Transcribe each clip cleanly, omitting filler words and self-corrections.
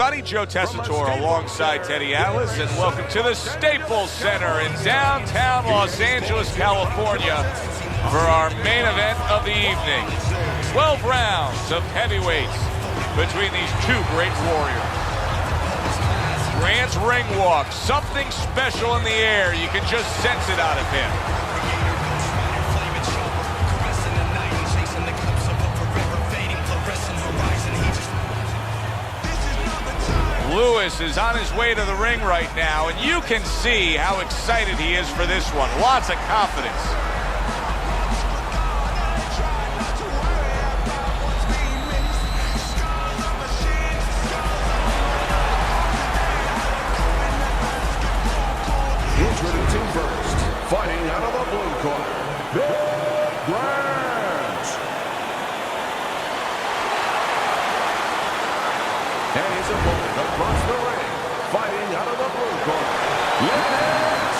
Joe Tessitore alongside Teddy Atlas, and welcome to the Staples Center in downtown Los Angeles, California for our main event of the evening. 12 rounds of heavyweights between these two great warriors. Grant's ring walk, something special in the air. You can just sense it out of him. Lewis is on his way to the ring right now, and you can see how excited he is for this one. Lots of confidence. Introducing first, fighting out of the blue corner, Grant. And his opponent across the ring, fighting out of the blue corner, Lewis.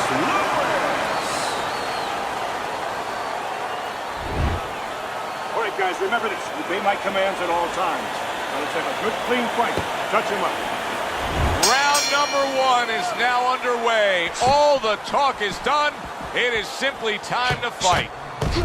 All right, guys, remember this. Obey my commands at all times. Let's have a good, clean fight. Touch him up. Round number one is now underway. All the talk is done. It is simply time to fight.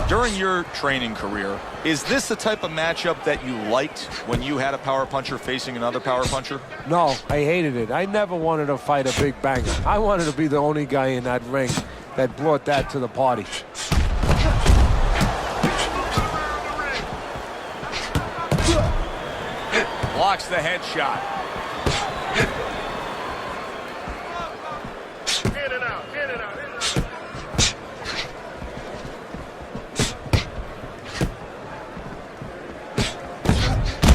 During your training career, is this the type of matchup that you liked when you had a power puncher facing another power puncher? No, I hated it. I never wanted to fight a big banger. I wanted to be the only guy in that ring that brought that to the party. Blocks the headshot.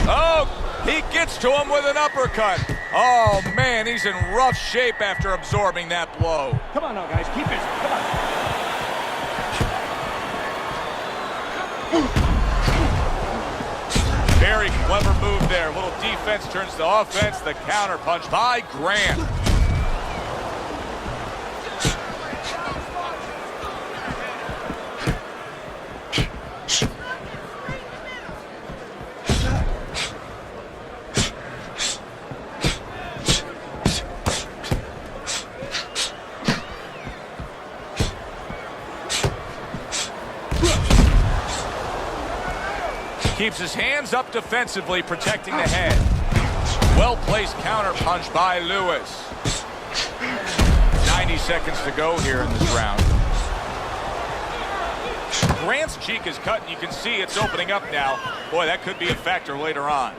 Oh, he gets to him with an uppercut. Oh, man, he's in rough shape after absorbing that blow. Come on now, guys. Keep busy. Come on. Very clever move there. A little defense turns to offense. The counter punch by Grant. Keeps his hands up defensively, protecting the head. Well-placed counter punch by Lewis. 90 seconds to go here in this round. Grant's cheek is cut, and you can see it's opening up now. Boy, that could be a factor later on.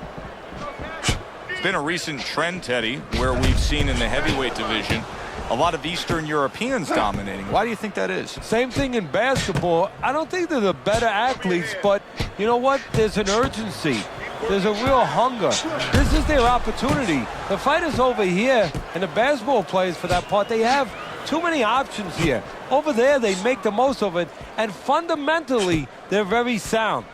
It's been a recent trend, Teddy, where we've seen in the heavyweight division a lot of Eastern Europeans dominating. Why do you think that is? Same thing in basketball. I don't think they're the better athletes, but you know what? There's an urgency. There's a real hunger. This is their opportunity. The fight is over here, and the basketball players, for that part, they have too many options here. Over there, they make the most of it, and fundamentally, they're very sound.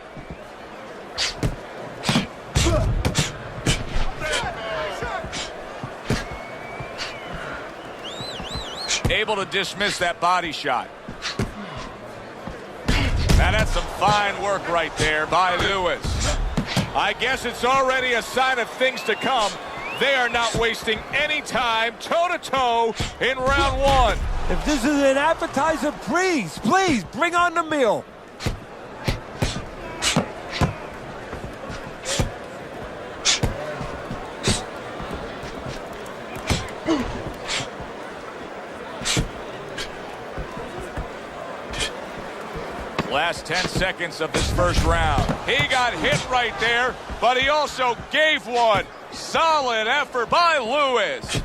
Able to dismiss that body shot. Now that's some fine work right there by Lewis. I guess it's already a sign of things to come. They are not wasting any time toe-to-toe in round one. If this is an appetizer, please bring on the meal. Last 10 seconds of this first round. He got hit right there, but he also gave one. Solid effort by Lewis.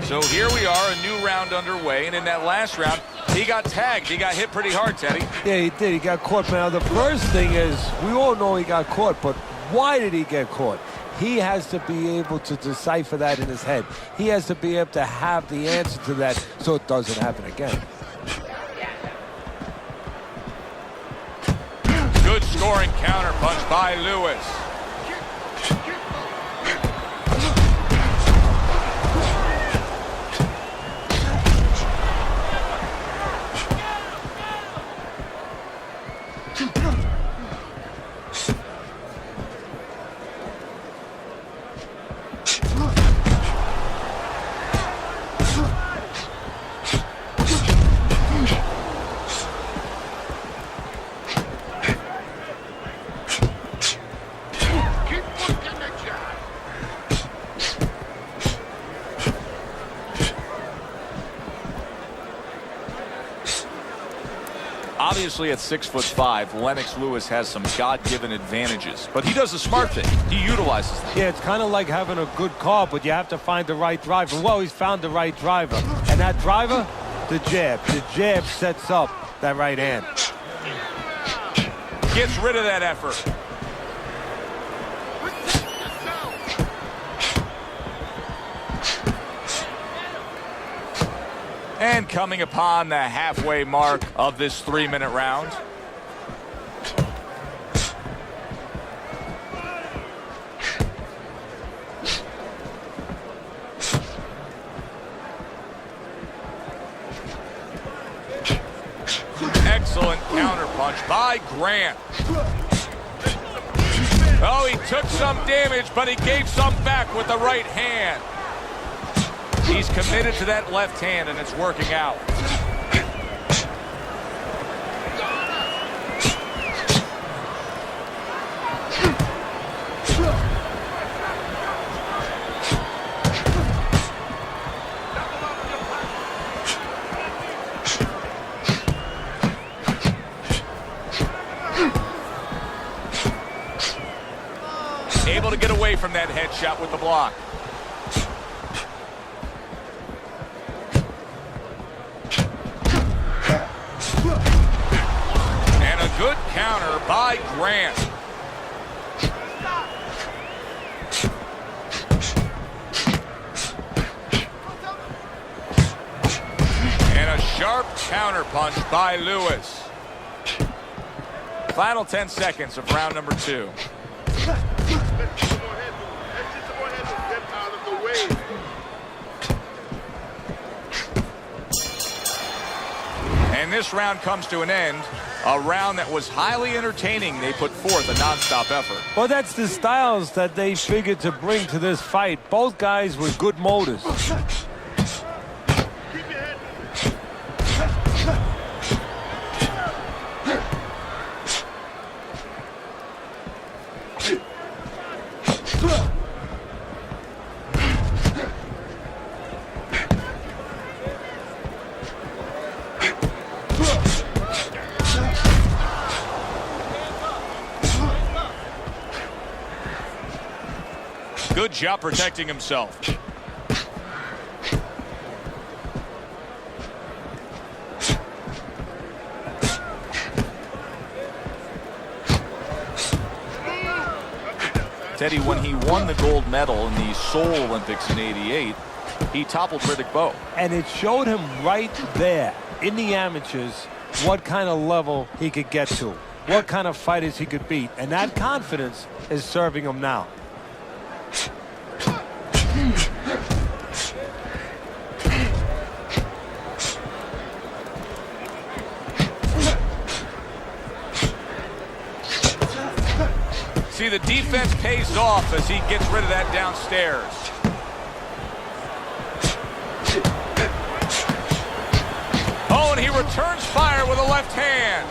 So here we are, a new round underway, and in that last round, he got tagged. He got hit pretty hard, Teddy. Yeah, he did. He got caught. Now, the first thing is, we all know he got caught, but why did he get caught? He has to be able to decipher that in his head. He has to be able to have the answer to that so it doesn't happen again. Good scoring counter punch by Lewis. Obviously, at 6'5", Леннокс Lewis has some God-given advantages, but he does the smart thing. He utilizes them. Yeah, it's kind of like having a good car, but you have to find the right driver. Well, he's found the right driver. And that driver, the jab. The jab sets up that right hand. Gets rid of that effort. And coming upon the halfway mark of this 3-minute round. Excellent counterpunch by Grant. Oh, he took some damage, but he gave some back with the right hand. He's committed to that left hand, and it's working out. Able to get away from that headshot with the block. Good counter by Grant. And a sharp counter punch by Lewis. Final 10 seconds of round number 2. And this round comes to an end. A round that was highly entertaining. They put forth a nonstop effort. Well, that's the styles that they figured to bring to this fight. Both guys with good motors. Good job protecting himself. Teddy, when he won the gold medal in the Seoul Olympics in '88, he toppled Riddick Bowe. And it showed him right there in the amateurs what kind of level he could get to, what kind of fighters he could beat. And that confidence is serving him now. See, the defense pays off as he gets rid of that downstairs. Oh, and he returns fire with a left hand.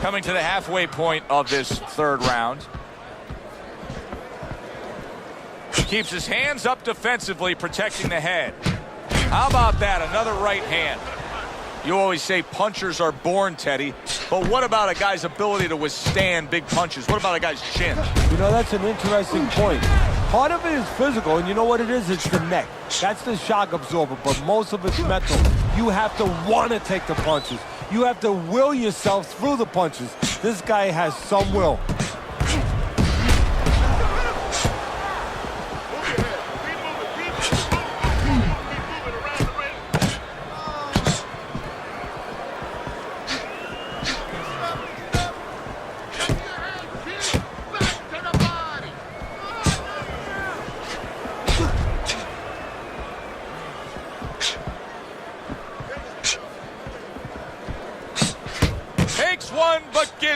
Coming to the halfway point of this 3rd round. Keeps his hands up defensively, protecting the head. How about that? Another right hand. You always say punchers are born, Teddy. But what about a guy's ability to withstand big punches? What about a guy's chin? You know, that's an interesting point. Part of it is physical, and you know what it is? It's the neck. That's the shock absorber, but most of it's mental. You have to want to take the punches. You have to will yourself through the punches. This guy has some will.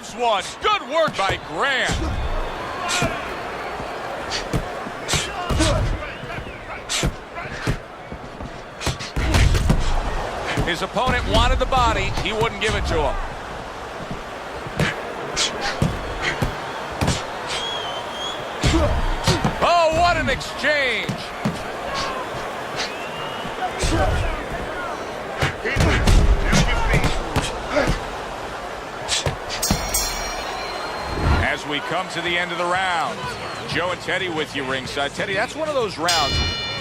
gives one. Good work by Grant. His opponent wanted the body. He wouldn't give it to him. Oh, what an exchange. As we come to the end of the round, Joe and Teddy with you ringside. Teddy, that's one of those rounds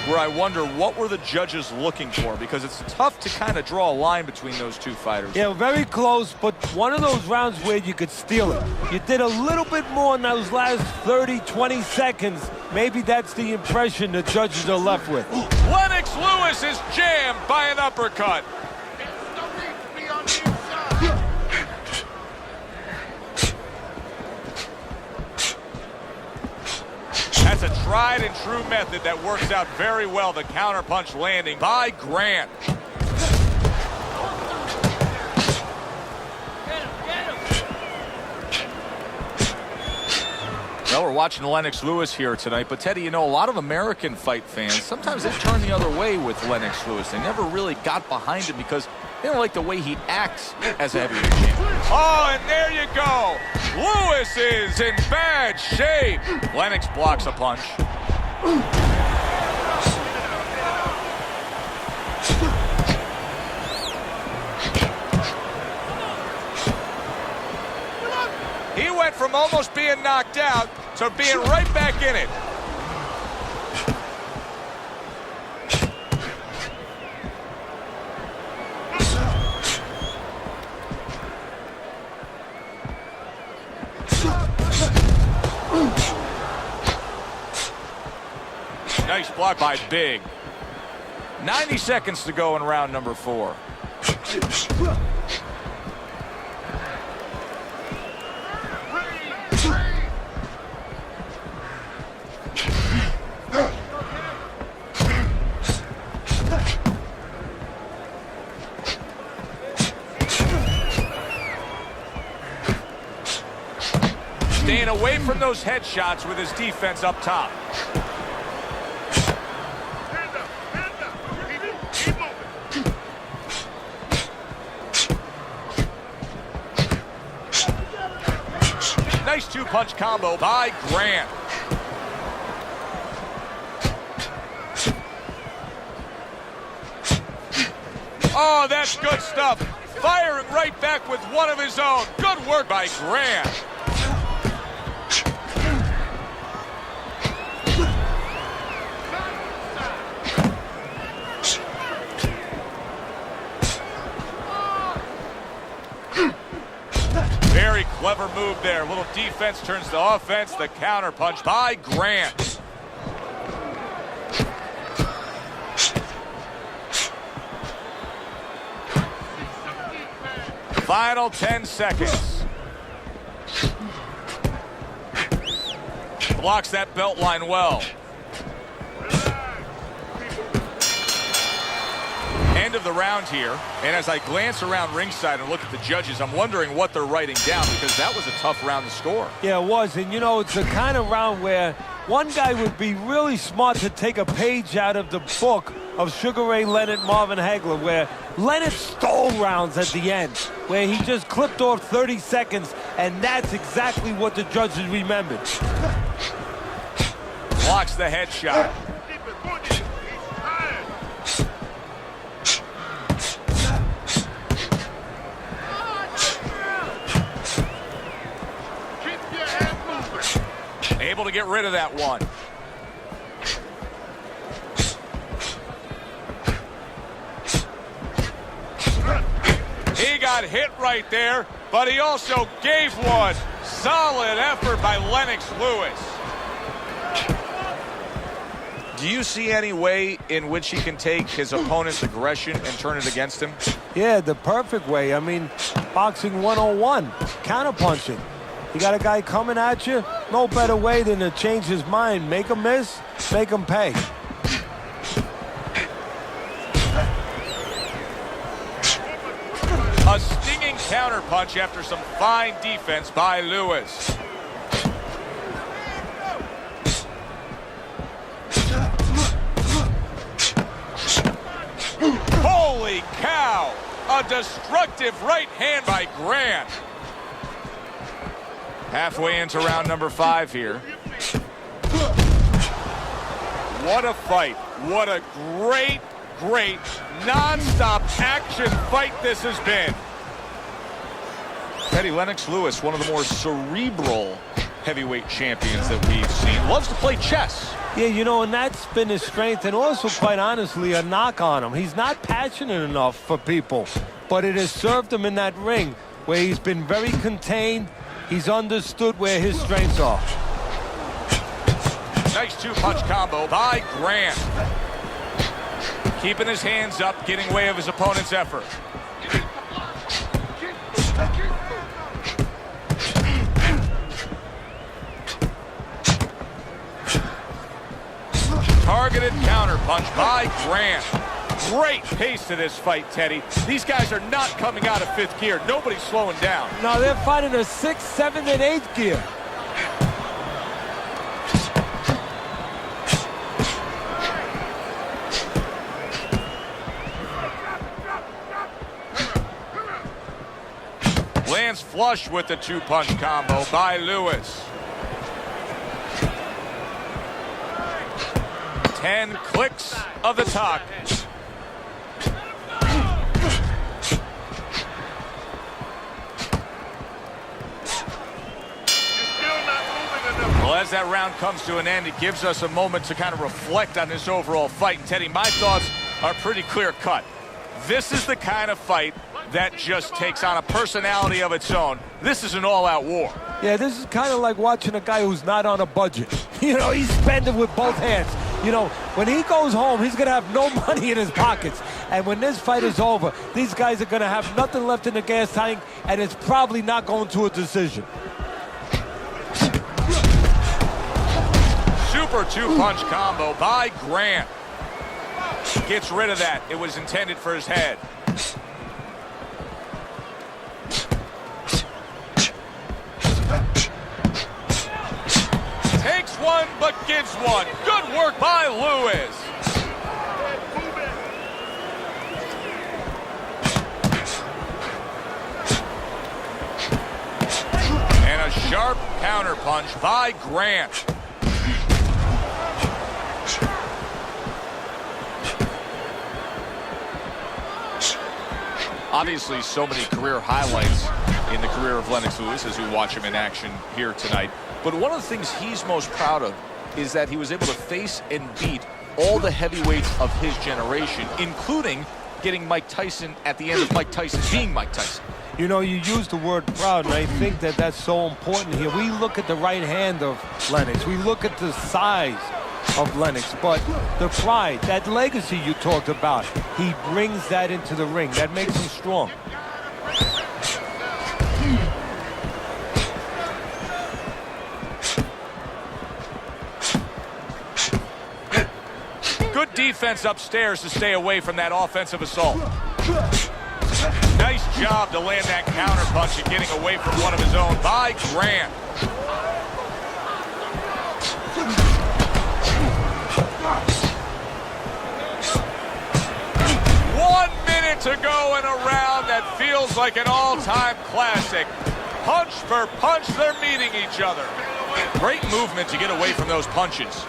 where I wonder what were the judges looking for, because it's tough to kind of draw a line between those two fighters. Yeah, very close, but one of those rounds where you could steal it. You did a little bit more in those last 30, 20 seconds. Maybe that's the impression the judges are left with. Lennox Lewis is jammed by an uppercut. That's a tried and true method that works out very well. The counterpunch landing by Grant. Well, we're watching Lennox Lewis here tonight, but Teddy, you know, a lot of American fight fans, sometimes they turn the other way with Lennox Lewis. They never really got behind him because they don't like the way he acts as a heavyweight champion. Oh, and there you go. Lewis is in bad shape. Lennox blocks a punch. He went from almost being knocked out to being right back in it. Nice block by Big. 90 seconds to go in round number 4. Staying away from those headshots with his defense up top. Nice two-punch combo by Grant. Oh, that's good stuff. Firing right back with one of his own. Good work by Grant. Very clever move there. A little defense turns to offense. The counter punch by Grant. Final 10 seconds. Blocks that belt line well. End of the round here, and as I glance around ringside and look at the judges, I'm wondering what they're writing down, because that was a tough round to score. Yeah, it was, and you know, it's the kind of round where one guy would be really smart to take a page out of the book of Sugar Ray Leonard, Marvin Hagler, where Leonard stole rounds at the end, where he just clipped off 30 seconds, and that's exactly what the judges remembered. Blocks the headshot. Able to get rid of that one. He got hit right there, but he also gave one. Solid effort by Lennox Lewis. Do you see any way in which he can take his opponent's aggression and turn it against him? Yeah, the perfect way. I mean, boxing 101, counterpunching. You got a guy coming at you, no better way than to change his mind. Make him miss, make him pay. A stinging counterpunch after some fine defense by Lewis. Holy cow! A destructive right hand by Grant. Halfway into round number 5 here. What a fight. What a great, great, non-stop action fight this has been. Teddy Lennox Lewis, one of the more cerebral heavyweight champions that we've seen. Loves to play chess. Yeah, you know, and that's been his strength, and also, quite honestly, a knock on him. He's not passionate enough for people, but it has served him in that ring where he's been very contained. He's understood where his strengths are. Nice two-punch combo by Grant. Keeping his hands up, getting way of his opponent's effort. Targeted counterpunch by Grant. Great pace to this fight, Teddy. These guys are not coming out of 5th gear. Nobody's slowing down. Now they're fighting a 6th, 7th, and 8th gear. Lands flush with the two-punch combo by Lewis. 10 clicks of the talk. Well, as that round comes to an end, it gives us a moment to kind of reflect on this overall fight. And Teddy, my thoughts are pretty clear-cut. This is the kind of fight that just takes on a personality of its own. This is an all-out war. Yeah, this is kind of like watching a guy who's not on a budget. You know, he's spending with both hands. You know, when he goes home, he's going to have no money in his pockets. And when this fight is over, these guys are going to have nothing left in the gas tank, and it's probably not going to a decision. Super two-punch combo by Grant. Gets rid of that. It was intended for his head. Takes one, but gives one. Good work by Lewis. And a sharp counterpunch by Grant. Obviously, so many career highlights in the career of Lennox Lewis as we watch him in action here tonight. But one of the things he's most proud of is that he was able to face and beat all the heavyweights of his generation, including getting Mike Tyson at the end of Mike Tyson being Mike Tyson. You know, you use the word proud, and I think that that's so important here. We look at the right hand of Lennox. We look at the size of Lennox, but the pride, that legacy you talked about, he brings that into the ring. That makes him strong. Good defense upstairs to stay away from that offensive assault. Nice job to land that counterpunch and getting away from one of his own by Grant. To go in a round that feels like an all-time classic. Punch for punch, they're meeting each other. Great movement to get away from those punches.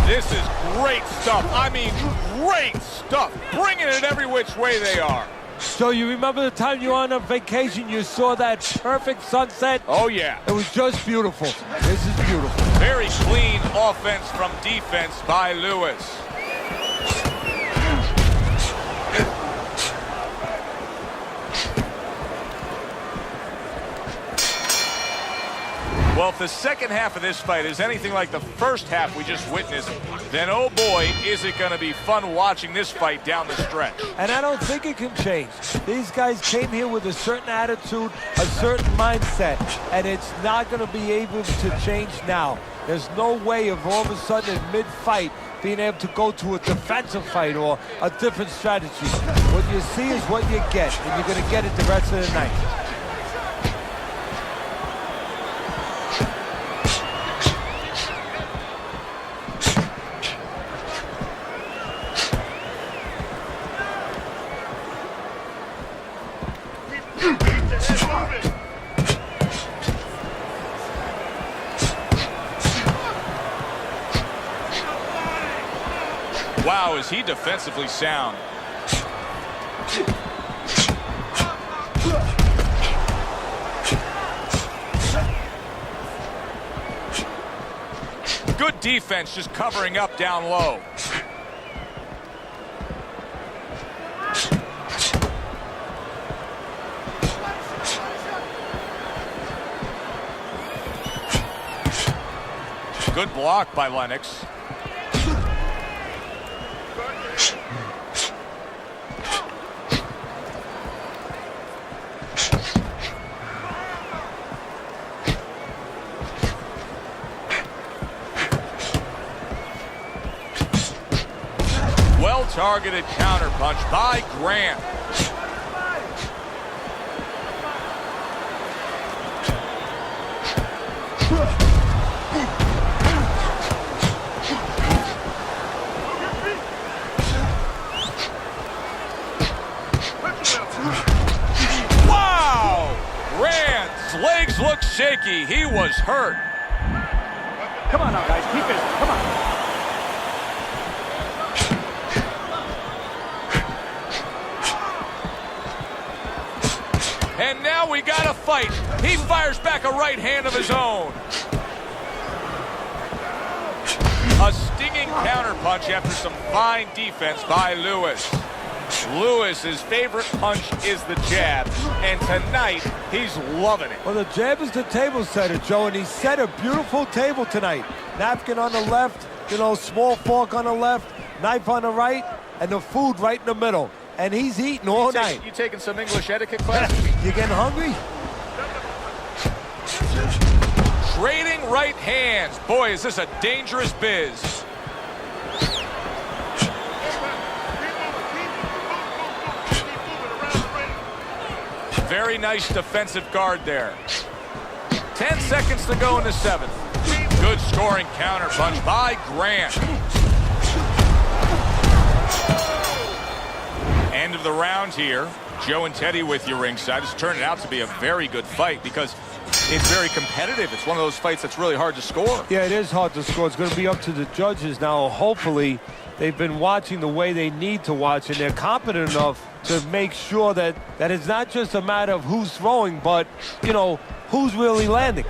This is great stuff. I mean, great stuff. Bringing it every which way they are. So you remember the time you were on a vacation, you saw that perfect sunset? Oh, yeah. It was just beautiful. This is beautiful. Very clean offense from defense by Lewis. Well, if the second half of this fight is anything like the first half we just witnessed, then oh boy, is it going to be fun watching this fight down the stretch. And I don't think it can change. These guys came here with a certain attitude, a certain mindset, and it's not going to be able to change now. There's no way of all of a sudden in mid-fight being able to go to a defensive fight or a different strategy. What you see is what you get, and you're going to get it the rest of the night. Wow, is he defensively sound. Good defense, just covering up down low. Good block by Lennox. Well-targeted counterpunch by Grant. Wow! Grant's legs look shaky. He was hurt. Come on now, guys. Keep it. Come on. And now we got a fight. He fires back a right hand of his own. A stinging counterpunch after some fine defense by Lewis. Lewis's favorite punch is the jab, and tonight he's loving it. Well, the jab is the table setter, Joe, and he set a beautiful table tonight. Napkin on the left, you know, small fork on the left, knife on the right, and the food right in the middle. And he's eating all night. You taking some English etiquette classes? You getting hungry? Trading right hands. Boy, is this a dangerous biz. Very nice defensive guard there. 10 seconds to go in the seventh. Good scoring counterpunch by Grant. End of the round here. Joe and Teddy with you ringside. It's turning out to be a very good fight because it's very competitive. It's one of those fights that's really hard to score. Yeah, it is hard to score. It's going to be up to the judges now. Hopefully, they've been watching the way they need to watch, and they're competent enough to make sure that it's not just a matter of who's throwing, but, you know, who's really landing.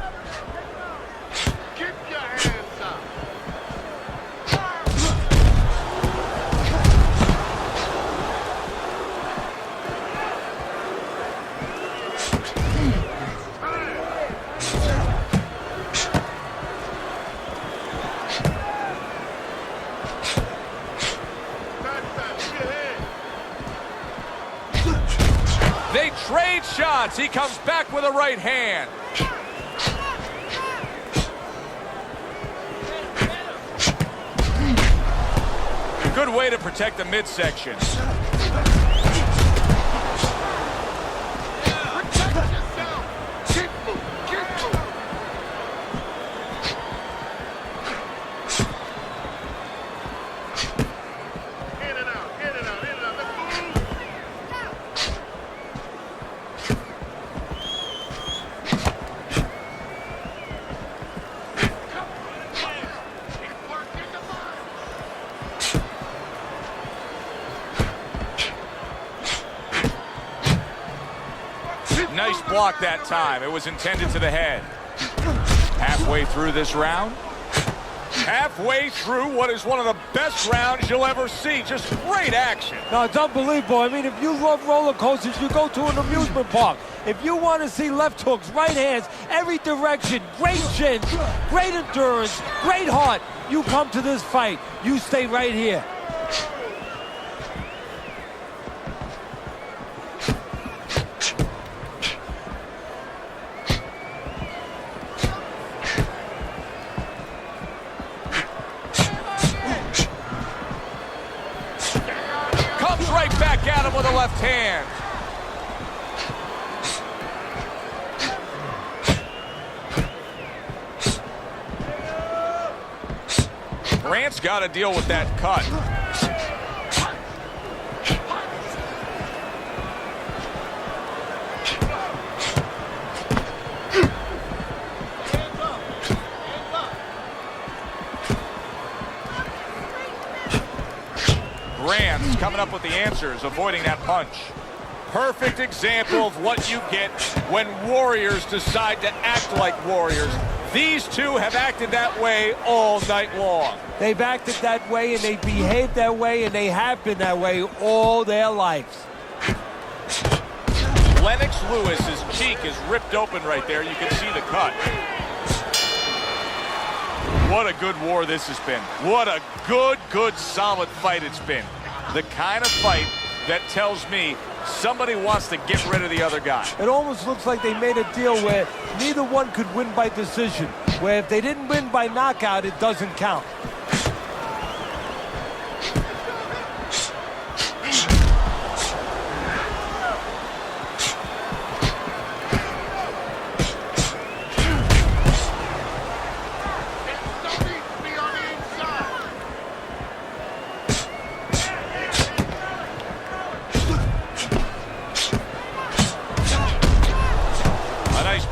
They trade shots. He comes back with a right hand. Good way to protect the midsection. Nice block that time. It was intended to the head. Halfway through this round. Halfway through what is one of the best rounds you'll ever see. Just great action. No, it's unbelievable. I mean, if you love roller coasters, you go to an amusement park. If you want to see left hooks, right hands, every direction, great shins, great endurance, great heart, you come to this fight. You stay right here. Right back at him with a left hand. Grant's got to deal with that cut. Grant's coming up with the answers, avoiding that punch. Perfect example of what you get when warriors decide to act like warriors. These two have acted that way all night long. They've acted that way, and they behaved that way, and they have been that way all their lives. Lewis' cheek is ripped open right there. You can see the cut. What a good war this has been. What a good, solid fight it's been. The kind of fight that tells me somebody wants to get rid of the other guy. It almost looks like they made a deal where neither one could win by decision, where if they didn't win by knockout, it doesn't count.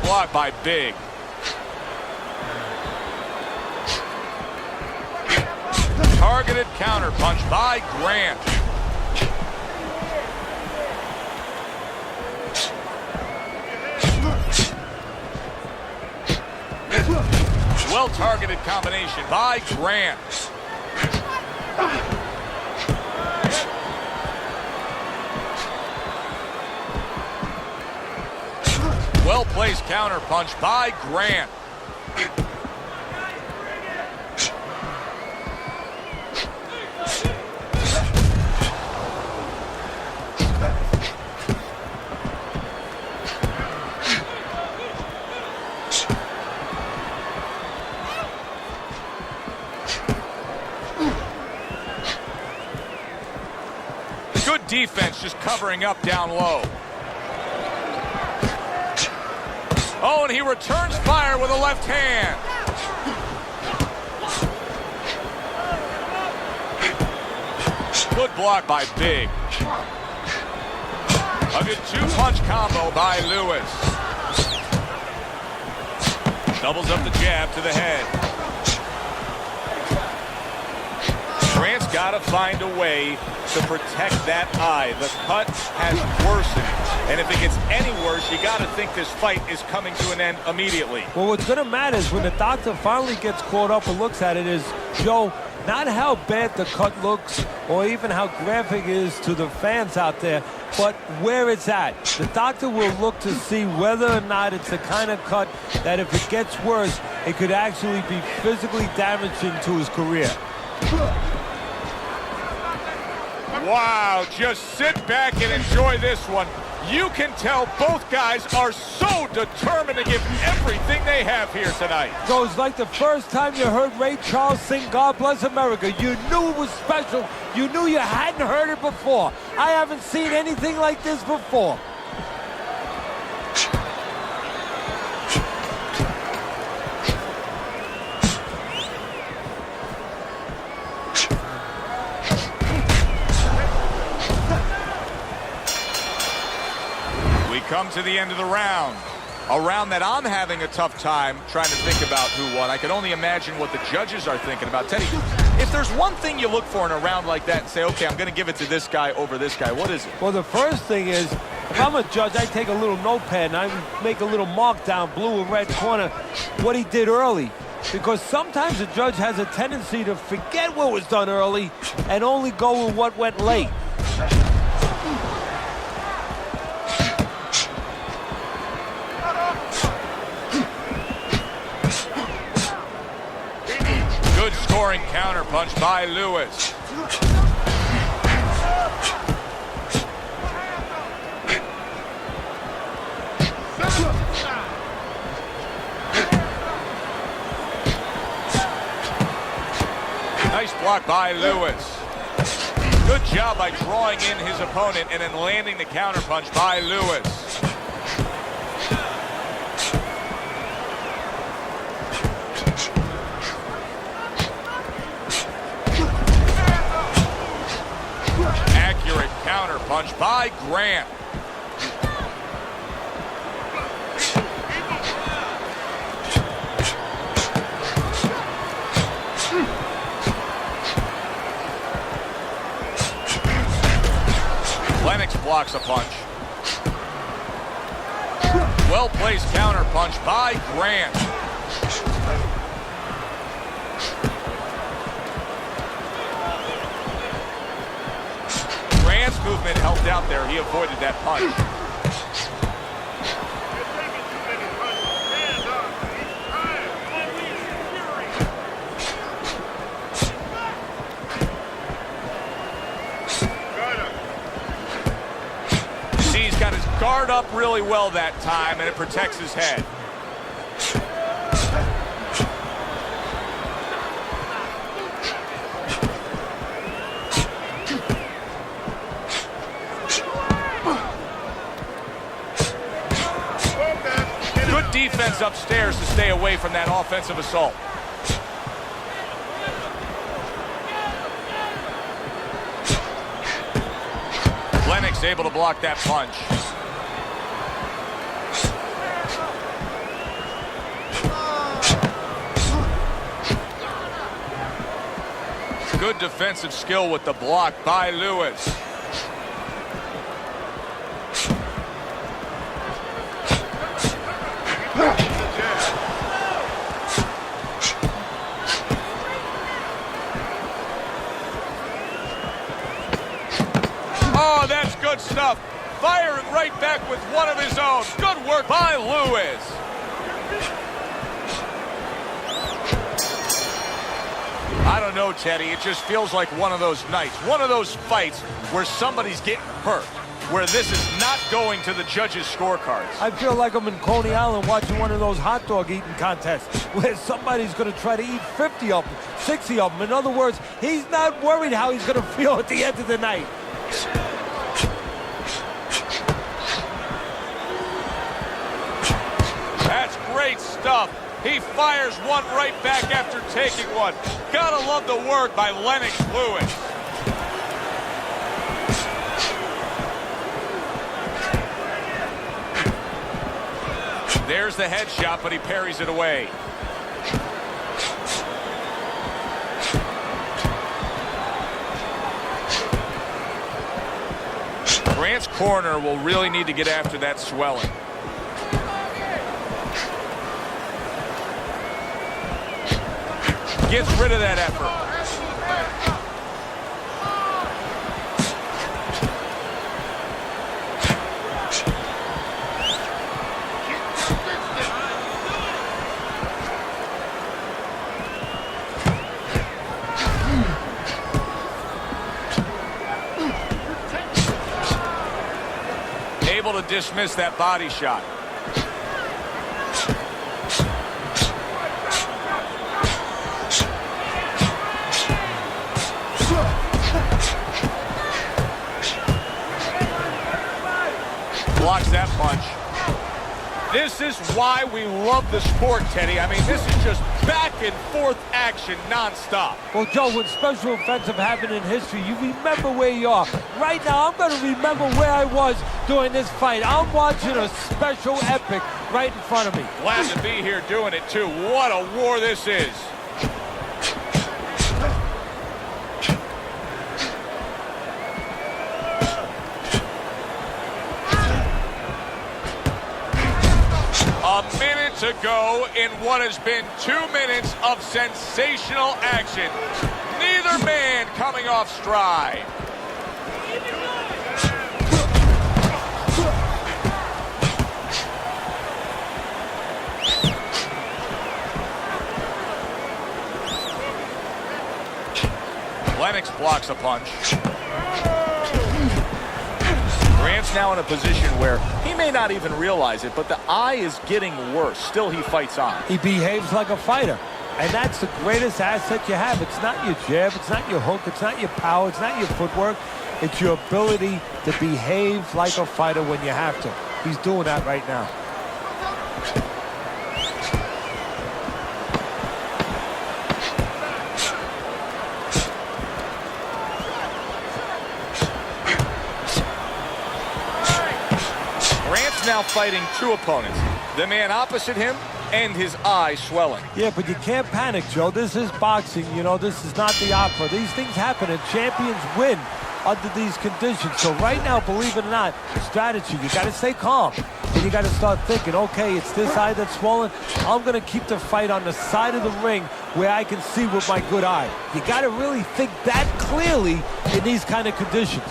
Blocked by Big. Targeted counter punch by Grant. Well-targeted combination by Grant. Well-placed counter punch by Grant. Good defense, just covering up down low. Oh, and he returns fire with a left hand. Good block by Big. A good two-punch combo by Lewis. Doubles up the jab to the head. Grant's got to find a way to protect that eye. The cut has worsened. And if it gets any worse, you got to think this fight is coming to an end immediately. Well, what's going to matter is when the doctor finally gets caught up and looks at it is, Joe, not how bad the cut looks or even how graphic it is to the fans out there, but where it's at. The doctor will look to see whether or not it's the kind of cut that if it gets worse, it could actually be physically damaging to his career. Wow, just sit back and enjoy this one. You can tell both guys are so determined to give everything they have here tonight. So it's like the first time you heard Ray Charles sing God Bless America. You knew it was special. You knew you hadn't heard it before. I haven't seen anything like this before. Come to the end of the round. A round that I'm having a tough time trying to think about who won. I can only imagine what the judges are thinking about. Teddy, if there's one thing you look for in a round like that and say, okay, I'm going to give it to this guy over this guy, what is it? Well, the first thing is, if I'm a judge, I take a little notepad and I make a little mark down blue and red corner what he did early. Because sometimes a judge has a tendency to forget what was done early and only go with what went late. Good scoring counter punch by Lewis. Nice block by Lewis. Good job by drawing in his opponent and then landing the counter punch by Lewis. Accurate counter punch by Grant. Lennox blocks a punch. Well-placed counter punch by Grant. Grant's movement helped out there. He avoided that punch. Got his guard up really well that time, and it protects his head. Good defense upstairs to stay away from that offensive assault. Lennox able to block that punch. Good defensive skill with the block by Lewis. Oh, that's good stuff. Firing right back with one of his own. Good work by Lewis. I don't know, Teddy. It just feels like one of those nights, one of those fights where somebody's getting hurt, where this is not going to the judges' scorecards. I feel like I'm in Coney Island watching one of those hot dog eating contests where somebody's going to try to eat 50 of them, 60 of them. In other words, he's not worried how he's going to feel at the end of the night. That's great stuff. He fires one right back after taking one. Gotta love the work by Lennox Lewis. There's the headshot, but he parries it away. Grant's corner will really need to get after that swelling. Gets rid of that effort. Able to dismiss that body shot. Blocks that punch. This is why we love the sport, Teddy. I mean, this is just back and forth action nonstop. Well, Joe, when special events have happened in history, you remember where you are. Right now, I'm going to remember where I was during this fight. I'm watching a special epic right in front of me. Glad to be here doing it, too. What a war this is. A minute to go in what has been 2 minutes of sensational action. Neither man coming off stride. Lennix blocks a punch. Grant's now in a position where he may not even realize it, but the eye is getting worse. Still, he fights on. He behaves like a fighter. And that's the greatest asset you have. It's not your jab, it's not your hook, it's not your power, it's not your footwork. It's your ability to behave like a fighter when you have to. He's doing that right now. Grant's now fighting two opponents. The man opposite him and his eye swelling. Yeah, but you can't panic, Joe. This is boxing. You know, this is not the opera. These things happen, and champions win under these conditions. So right now, believe it or not, strategy, you got to stay calm. And you got to start thinking, okay, it's this eye that's swollen. I'm going to keep the fight on the side of the ring where I can see with my good eye. You got to really think that clearly in these kind of conditions.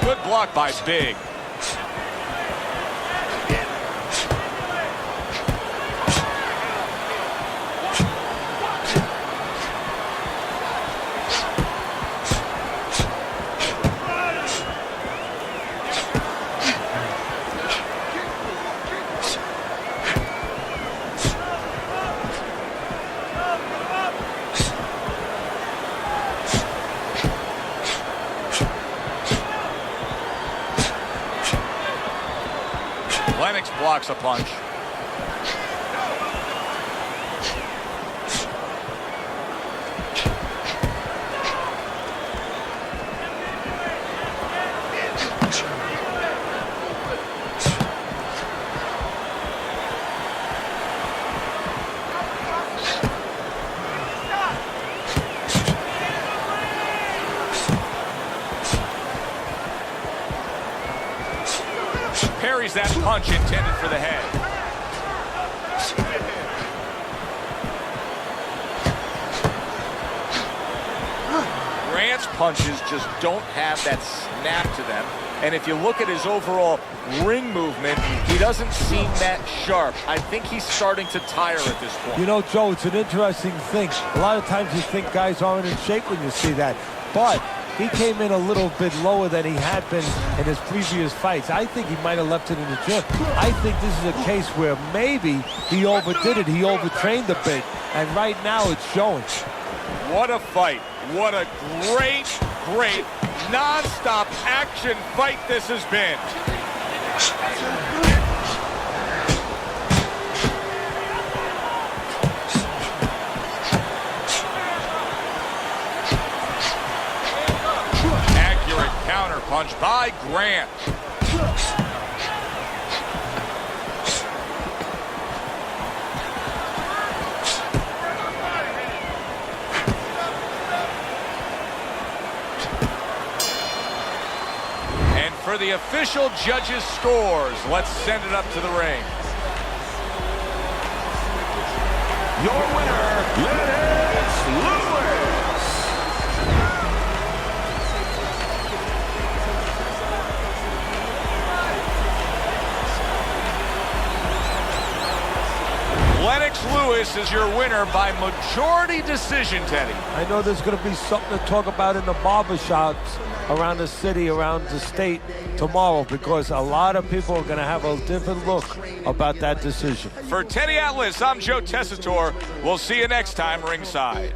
Good block by Big. Lennix blocks a punch. Parries that punch intended for the head. Grant's punches just don't have that snap to them. And if you look at his overall ring movement, he doesn't seem that sharp. I think he's starting to tire at this point. You know, Joe, it's an interesting thing. A lot of times you think guys aren't in shape when you see that. But he came in a little bit lower than he had been in his previous fights. I think he might have left it in the gym. I think this is a case where maybe he overdid it. He overtrained a bit. And right now it's showing. What a fight. What a great, great, non-stop action fight this has been. Counter punch by Grant. And for the official judges' scores, let's send it up to the ring. Your winner, Lewis. Lewis is your winner by majority decision, Teddy. I know there's going to be something to talk about in the barbershops around the city, around the state tomorrow, because a lot of people are going to have a different look about that decision. For Teddy Atlas, I'm Joe Tessitore. We'll see you next time ringside.